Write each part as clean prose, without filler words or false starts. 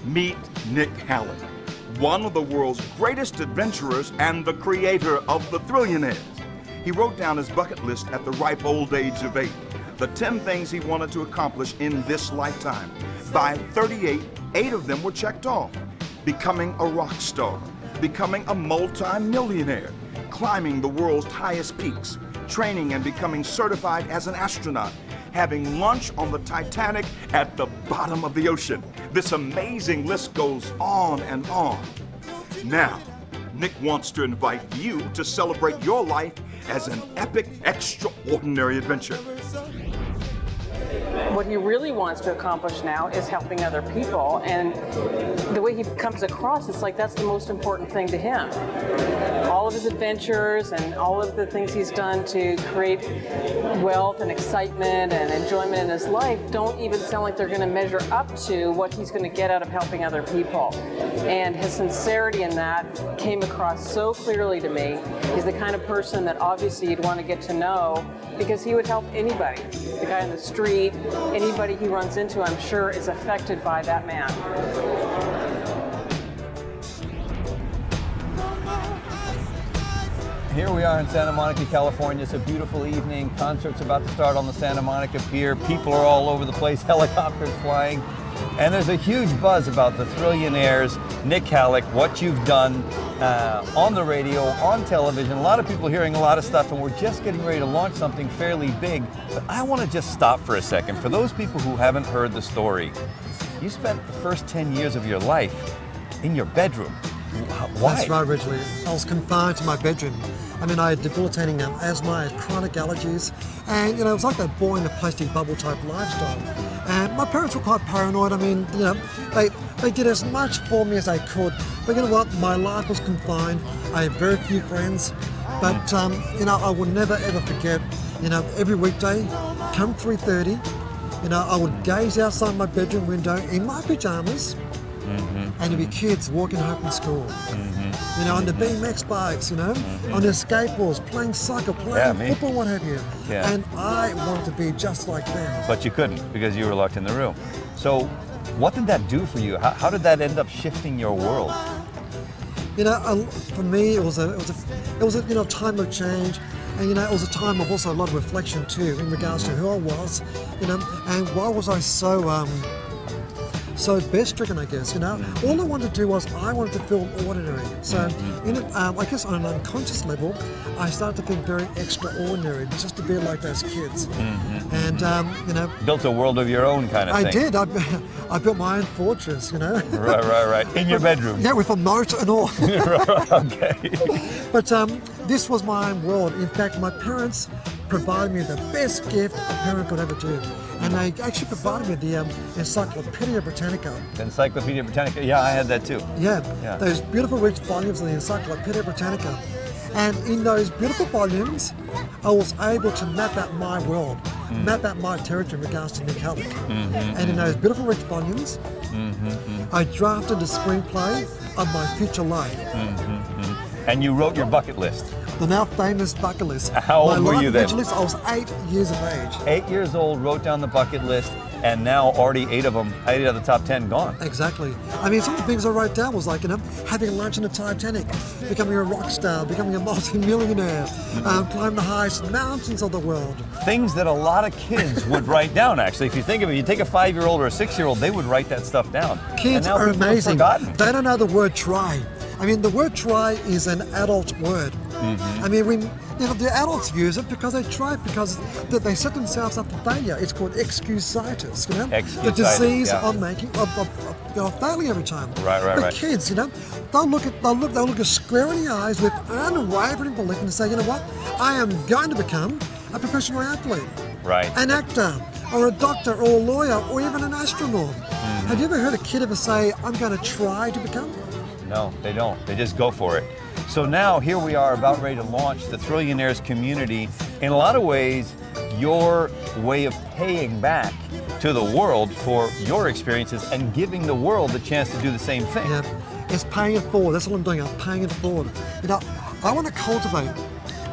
Meet Nik Halik, one of the world's greatest adventurers and the creator of the Thrillionaires. He wrote down his bucket list at the ripe old age of 8, the 10 things he wanted to accomplish in this lifetime. By 38, 8 of them were checked off. Becoming a rock star, becoming a multi-millionaire, climbing the world's highest peaks, training and becoming certified as an astronaut, having lunch on the Titanic at the bottom of the ocean. This amazing list goes on and on. Now, Nik wants to invite you to celebrate your life as an epic, extraordinary adventure. What he really wants to accomplish now is helping other people, and the way he comes across, it's like that's the most important thing to him. All of his adventures and all of the things he's done to create wealth and excitement and enjoyment in his life don't even sound like they're going to measure up to what he's going to get out of helping other people. And his sincerity in that came across so clearly to me. He's the kind of person that obviously you'd want to get to know, because he would help anybody. The guy on the street, anybody he runs into, I'm sure, is affected by that man. Here we are in Santa Monica, California. It's a beautiful evening. Concert's about to start on the Santa Monica Pier. People are all over the place, helicopters flying. And there's a huge buzz about the Thrillionaires, Nik Halik, what you've done on the radio, on television. A lot of people hearing a lot of stuff, and we're just getting ready to launch something fairly big. But I want to just stop for a second. For those people who haven't heard the story, you spent the first 10 years of your life in your bedroom. Why? That's right, originally. I was confined to my bedroom. I mean, I had debilitating asthma, I had chronic allergies, and, it was like that boy in a plastic bubble type lifestyle. And my parents were quite paranoid. I mean, they did as much for me as they could. But you know what? My life was confined. I had very few friends. But, I will never ever forget, every weekday, come 3:30, I would gaze outside my bedroom window in my pajamas, and there'd be kids walking home from school. On the BMX bikes, on their skateboards, playing soccer, playing football, what have you. Yeah. And I wanted to be just like them. But you couldn't, because you were locked in the room. So what did that do for you? How did that end up shifting your world? For me, it was a time of change. And it was a time of also a lot of reflection too, in regards to who I was, and why was I so bed-stricken, I guess, All I wanted to do was, I wanted to feel ordinary. So, I guess on an unconscious level, I started to think very extraordinary, just to be like those kids. And, Built a world of your own kind of thing. I did. I built my own fortress, Right. In your bedroom. Yeah, with a moat and all. Okay. But this was my own world. In fact, my parents provided me the best gift a parent could ever do. And they actually provided me the Encyclopedia Britannica. The Encyclopedia Britannica, yeah, I had that too. Yeah, those beautiful rich volumes of the Encyclopedia Britannica. And in those beautiful volumes, I was able to map out my world, map out my territory in regards to Nik Halik. And in those beautiful rich volumes, I drafted the screenplay of my future life. And you wrote your bucket list. The now famous bucket list. How old were you then? I was 8 years of age. 8 years old, wrote down the bucket list, and now already 8 of them, 8 out of the top 10 gone. Exactly. I mean, some of the things I wrote down was like, having lunch on the Titanic, becoming a rock star, becoming a multi-millionaire, climbing the highest mountains of the world. Things that a lot of kids would write down, actually. If you think of it, you take a 5-year-old or a 6-year-old, they would write that stuff down. Kids are amazing. They don't know the word try. I mean, the word try is an adult word. I mean, the adults use it because they try, because they set themselves up for failure. It's called excusitis, the disease of failing every time. Right. Kids, they'll look a square in the eyes with unwavering belief and say, I am going to become a professional athlete, an actor, or a doctor, or a lawyer, or even an astronaut. Have you ever heard a kid ever say, I'm going to try to become? No, they don't. They just go for it. So now here we are about ready to launch the Thrillionaires community. In a lot of ways, your way of paying back to the world for your experiences and giving the world the chance to do the same thing. Yeah, it's paying it forward. That's what I'm doing. I'm paying it forward. I want to cultivate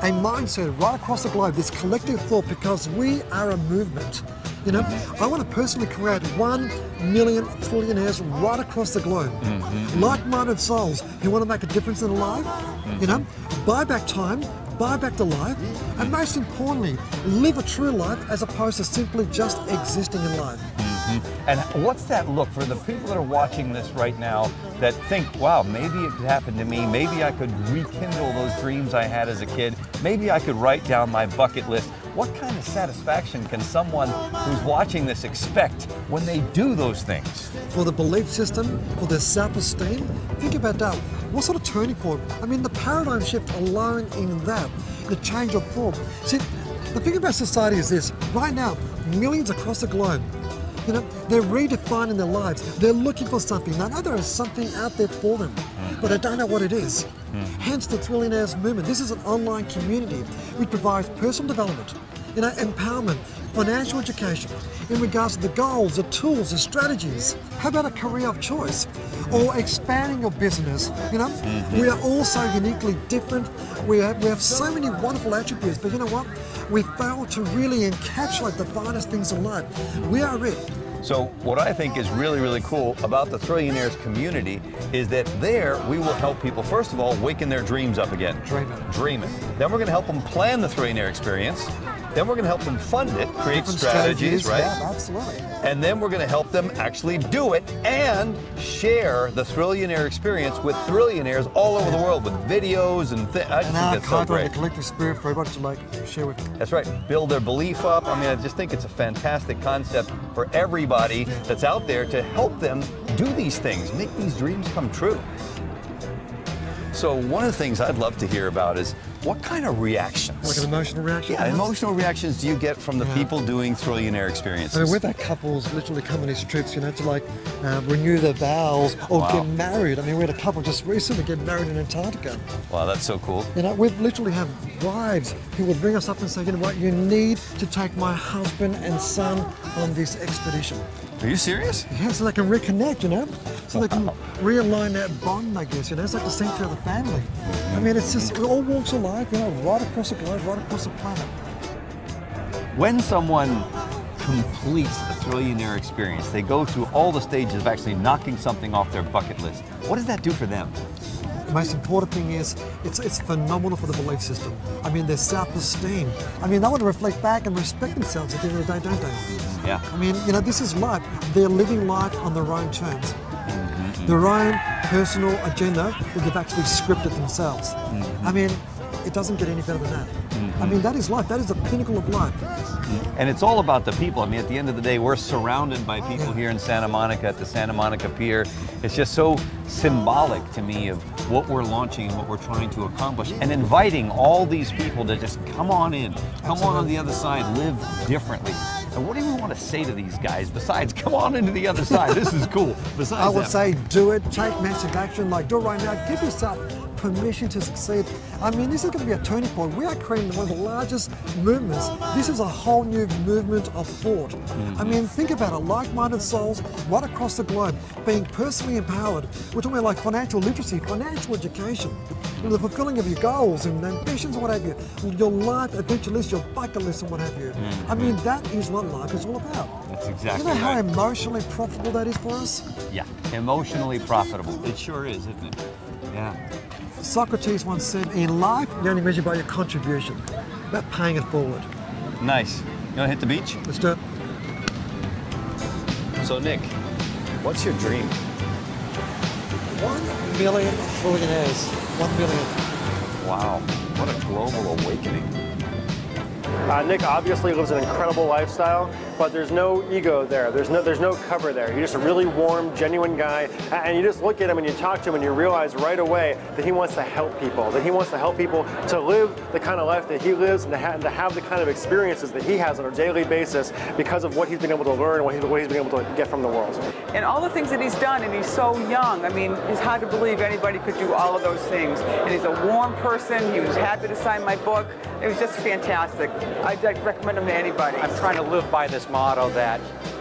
a mindset right across the globe, this collective thought, because we are a movement. You know, I want to personally create 1 million trillionaires right across the globe. Like-minded souls who want to make a difference in their life, you know, buy back time, buy back the life, and most importantly, live a true life as opposed to simply just existing in life. And what's that look for the people that are watching this right now that think, wow, maybe it could happen to me, maybe I could rekindle those dreams I had as a kid, maybe I could write down my bucket list. What kind of satisfaction can someone who's watching this expect when they do those things? For the belief system, for their self-esteem, think about that. What sort of turning point? I mean, the paradigm shift alone in that, the change of form. See, the thing about society is this, right now, millions across the globe, you know, they're redefining their lives. They're looking for something. They know there is something out there for them, but they don't know what it is. Hence the Thrillionaires movement. This is an online community which provides personal development, you know, empowerment, financial education in regards to the goals, the tools, the strategies. How about a career of choice? Or expanding your business, you know? We are all so uniquely different. We have so many wonderful attributes, but you know what? We fail to really encapsulate the finest things in life. We are it. So what I think is really, really cool about the Thrillionaires community is that there we will help people, first of all, waken their dreams up again. Dream it. Then we're going to help them plan the Thrillionaire experience. Then we're going to help them fund it, create strategies, right? Yeah, absolutely. And then we're going to help them actually do it and share the Thrillionaire experience with Thrillionaires all over the world with videos and things. I just think that's so great. The collective spirit for everybody to like share with. That's right. Build their belief up. I mean, I just think it's a fantastic concept for everybody that's out there to help them do these things, make these dreams come true. So one of the things I'd love to hear about is what kind of reactions? Like an emotional reaction? Yeah, emotional reactions do you get from the people doing Thrillionaire experiences? I mean, we've had couples literally come on these trips, you know, to like renew their vows or get married. I mean, we had a couple just recently get married in Antarctica. Wow, that's so cool. You know, we've literally have wives who will bring us up and say, you know what, you need to take my husband and son on this expedition. Are you serious? Yeah, so they can reconnect, you know? So they can realign that bond, I guess, you know? It's like the center of the family. I mean, it's just all walks of life, you know, right across the globe, right across the planet. When someone completes the Thrillionaire experience, they go through all the stages of actually knocking something off their bucket list. What does that do for them? The most important thing is it's phenomenal for the belief system. I mean, their self-esteem. I mean, they want to reflect back and respect themselves at the end of the day, don't they? Yeah. I mean, you know, this is life. They're living life on their own terms. Their own personal agenda that they've actually scripted themselves. I mean, it doesn't get any better than that. I mean, that is life. That is the pinnacle of life. And it's all about the people. I mean, at the end of the day, we're surrounded by people here in Santa Monica at the Santa Monica Pier. It's just so symbolic to me of what we're launching and what we're trying to accomplish and inviting all these people to just come on in, come on the other side, live differently. And what do we want to say to these guys besides come on into the other side? This is cool. Besides I would say do it, take massive action, like do it right now, give yourself permission to succeed. I mean, this is going to be a turning point. We are creating one of the largest movements. This is a whole new movement of thought. I mean, think about it, like-minded souls right across the globe, being personally empowered. We're talking about like financial literacy, financial education, the fulfilling of your goals and ambitions and what have you, your life adventure list, your bucket list and what have you. I mean, that is what life is all about. That's exactly You know how right. emotionally profitable that is for us? Yeah, emotionally profitable. It sure is, isn't it? Yeah. Socrates once said, in life, you only measure by your contribution, about paying it forward. Nice. You want to hit the beach? Let's do it. So, Nick, what's your dream? 1 million trillionaires. 1 million. Wow, what a global awakening. Nik obviously lives an incredible lifestyle, but there's no ego there. There's no cover there. You're just a really warm, genuine guy, and you just look at him and you talk to him and you realize right away that he wants to help people, to live the kind of life that he lives and to have the kind of experiences that he has on a daily basis because of what he's been able to learn and what he's been able to get from the world. And all the things that he's done, and he's so young. I mean, it's hard to believe anybody could do all of those things. And he's a warm person. He was happy to sign my book. It was just fantastic. I'd recommend him to anybody. I'm trying to live by this motto that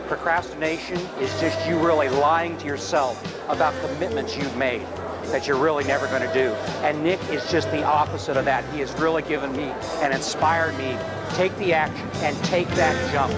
procrastination is just you really lying to yourself about commitments you've made that you're really never going to do. And Nik is just the opposite of that. He has really given me and inspired me. Take the action and take that jump.